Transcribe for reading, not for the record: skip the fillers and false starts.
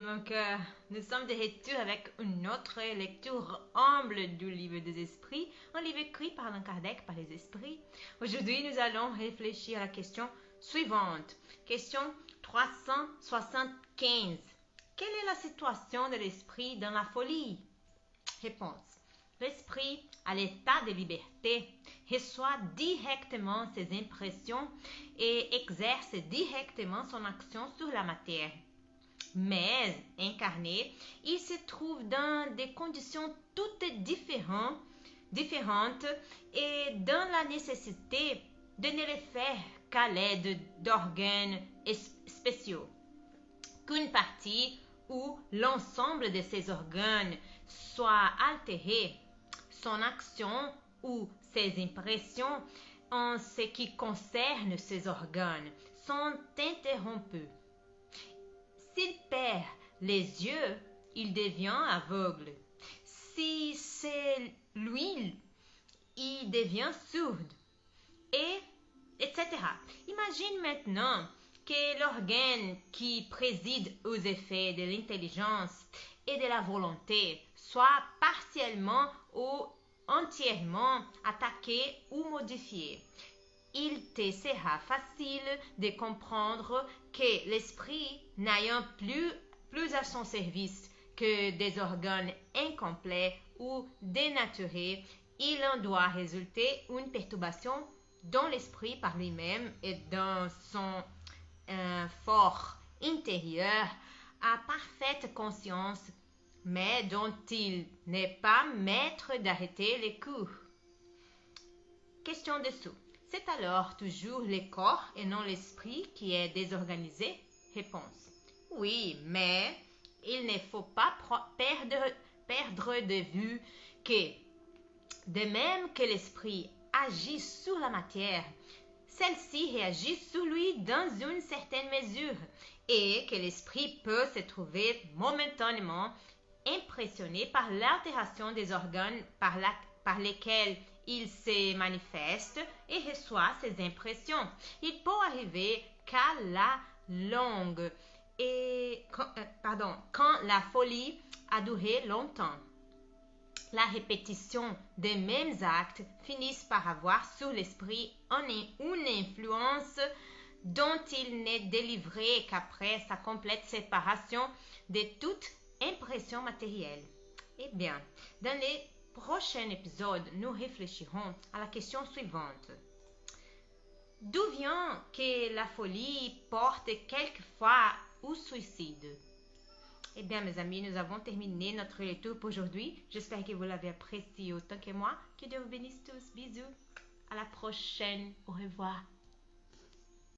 Donc, nous sommes de retour avec une autre lecture humble du livre des esprits, un livre écrit par Allan Kardec, par les esprits. Aujourd'hui, nous allons réfléchir à la question suivante. Question 375. Quelle est la situation de l'esprit dans la folie? Réponse. L'esprit, à l'état de liberté, reçoit directement ses impressions et exerce directement son action sur la matière. Mais, incarné, il se trouve dans des conditions toutes différentes et dans la nécessité de ne le faire qu'à l'aide d'organes spéciaux. Qu'une partie ou l'ensemble de ces organes soit altéré, son action ou ses impressions en ce qui concerne ces organes sont interrompues. S'il perd les yeux, il devient aveugle. Si c'est l'huile, il devient sourd. Et etc. Imagine maintenant que l'organe qui préside aux effets de l'intelligence et de la volonté soit partiellement ou entièrement attaqué ou modifié. Il te sera facile de comprendre que l'esprit n'ayant plus à son service que des organes incomplets ou dénaturés, il en doit résulter une perturbation dans l'esprit par lui-même et dans son fort intérieur à parfaite conscience, mais dont il n'est pas maître d'arrêter les coups. Question dessous. C'est alors toujours le corps et non l'esprit qui est désorganisé? Réponse. Oui, mais il ne faut pas perdre de vue que, de même que l'esprit agit sur la matière, celle-ci réagit sur lui dans une certaine mesure et que l'esprit peut se trouver momentanément impressionné par l'altération des organes par lesquels il se manifeste et reçoit ses impressions. Il peut arriver qu'à la longue quand la folie a duré longtemps, la répétition des mêmes actes finisse par avoir sur l'esprit une influence dont il n'est délivré qu'après sa complète séparation de toute impression matérielle. Eh bien, dans les prochains épisodes, nous réfléchirons à la question suivante. D'où vient que la folie porte quelquefois au suicide? Eh bien, mes amis, nous avons terminé notre lecture pour aujourd'hui. J'espère que vous l'avez apprécié autant que moi. Que Dieu vous bénisse tous. Bisous. À la prochaine. Au revoir.